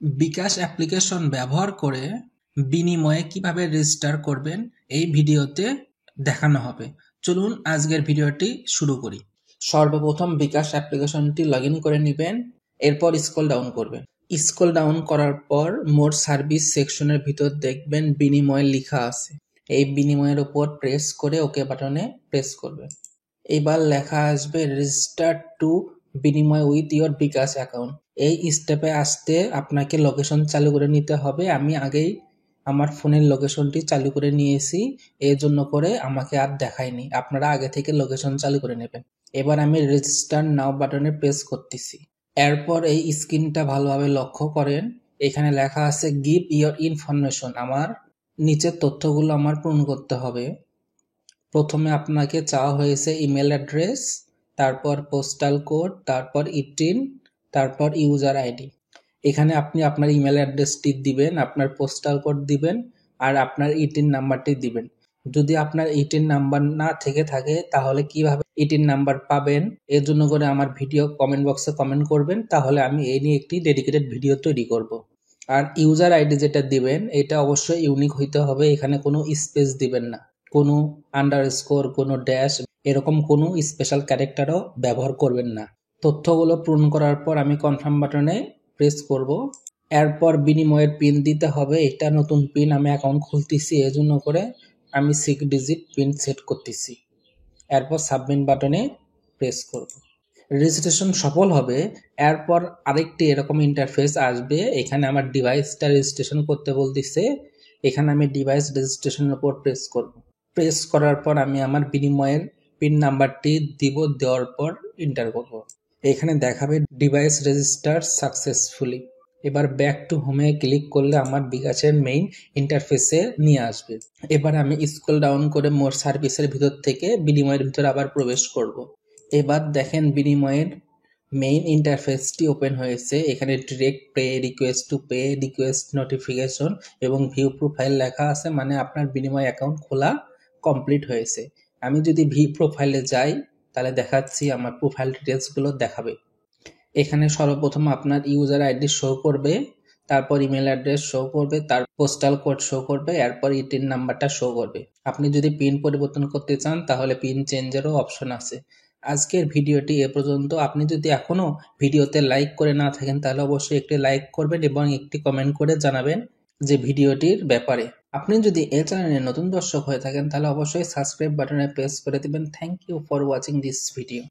বিকাশ application ব্যবহার করে বিনিময়ে কিভাবে রেজিস্টার করবেন এই ভিডিওতে দেখানো হবে। চলুন আজকের ভিডিওটি শুরু করি। সর্বপ্রথম বিকাশ অ্যাপ্লিকেশনটি লগইন করে নেবেন, এরপর স্ক্রল ডাউন করবেন। স্ক্রল ডাউন করার পর মোর সার্ভিস সেকশনের ভিতর দেখবেন বিনিময় লেখা আছে। এই বিনিময়ের উপর প্রেস করে ওকে বাটনে প্রেস করবেন। এবার লেখা আসবে রেজিস্টার টু বিনিময় উইথ ইয়োর বিকাশ অ্যাকাউন্ট। এই স্টেপে আসতে আপনাকে লোকেশন চালু করে নিতে হবে। আমি আগেই আমার ফোনের লোকেশনটি চালু করে নিয়েছি, এর জন্য করে আমাকে আর দেখায়নি। আপনারা আগে থেকে লোকেশন চালু করে নেবেন। এবার আমি রেজিস্টার নাও বাটনে প্রেস করতেছি। এরপর এই স্ক্রিনটা ভালোভাবে লক্ষ্য করেন, এখানে লেখা আছে গিভ ইয়োর ইনফরমেশন। আমার নিচের তথ্যগুলো আমার পূরণ করতে হবে। প্রথমে আপনাকে চাওয়া হয়েছে ইমেল অ্যাড্রেস, তারপর পোস্টাল কোড, তারপর ইটিন, তারপর ইউজার আইডি। এখানে আপনি আপনার ইমেল অ্যাড্রেসটি দিবেন, আপনার পোস্টাল কোড দিবেন আর আপনার ইটিন নাম্বারটি দিবেন। যদি আপনার ইটিন নাম্বার না থেকে থাকে তাহলে কিভাবে ইটিন নাম্বার পাবেন, এর জন্য করে আমার ভিডিও কমেন্ট বক্সে কমেন্ট করবেন, তাহলে আমি এই নিয়ে একটি ডেডিকেটেড ভিডিও তৈরি করব। আর ইউজার আইডি যেটা দিবেন এটা অবশ্যই ইউনিক হইতে হবে, এখানে কোনো স্পেস দিবেন না, কোনো আন্ডারস্কোর, কোনো ড্যাশ, এরকম কোনো স্পেশাল ক্যারেক্টারও ব্যবহার করবেন না। তথ্যগুলো পূরণ করার পর আমি কনফার্ম বাটনে প্রেস করব। এরপর বিনিময়ের পিন দিতে হবে, এটা নতুন পিন, আমি অ্যাকাউন্ট খুলতেছি এজন্য করে আমি 6 ডিজিট পিন সেট করতেছি। এরপর সাবমিট বাটনে প্রেস করব। রেজিস্ট্রেশন সফল হবে। এরপর আরেকটি এরকম ইন্টারফেস আসবে, এখানে আমার ডিভাইসটা রেজিস্ট্রেশন করতে বলতেছে। এখানে আমি ডিভাইস রেজিস্ট্রেশনের উপর প্রেস করব। প্রেস করার পর আমি আমার বিনিময়ের পিন নাম্বারটি দিব, দেওয়ার পর এন্টার করব। এখানে দেখাবে ডিভাইস রেজিস্টার সাকসেসফুলি। এবার ব্যাক টু হোমে ক্লিক করলে আমার বিকাশের মেইন ইন্টারফেসে নিয়ে আসবে। এবার আমি স্ক্রল ডাউন করে মোর সার্ভিসের ভিতর থেকে বিনিময়ের ভিতর আবার প্রবেশ করব। এবার দেখেন বিনিময়ের মেইন ইন্টারফেসটি ওপেন হয়েছে। এখানে direct pay, request to pay, request notification এবং ভিউ প্রোফাইল লেখা আছে, মানে আপনার বিনিময় অ্যাকাউন্ট খোলা কমপ্লিট হয়েছে। আমি যদি ভিউ প্রোফাইলে যাই তাহলে দেখাচ্ছি আমার প্রোফাইল ডিটেলসগুলো দেখাবে। এখানে সর্বপ্রথম আপনার ইউজার আইডি শো করবে, তারপর ইমেল অ্যাড্রেস শো করবে, তার পোস্টাল কোড শো করবে, এরপর ইটিন নাম্বারটা শো করবে। আপনি যদি পিন পরিবর্তন করতে চান তাহলে পিন চেঞ্জেরও অপশন আছে। আজকের ভিডিওটি এ পর্যন্ত। আপনি যদি এখনও ভিডিওতে লাইক করে না থাকেন তাহলে অবশ্যই একটি লাইক করবেন এবং একটি কমেন্ট করে জানাবেন যে ভিডিওটির ব্যাপারে। আপনি যদি এই চ্যানেলে নতুন দর্শক হয়ে থাকেন তাহলে অবশ্যই সাবস্ক্রাইব বাটনে প্রেস করে দিবেন। Thank you for watching this video.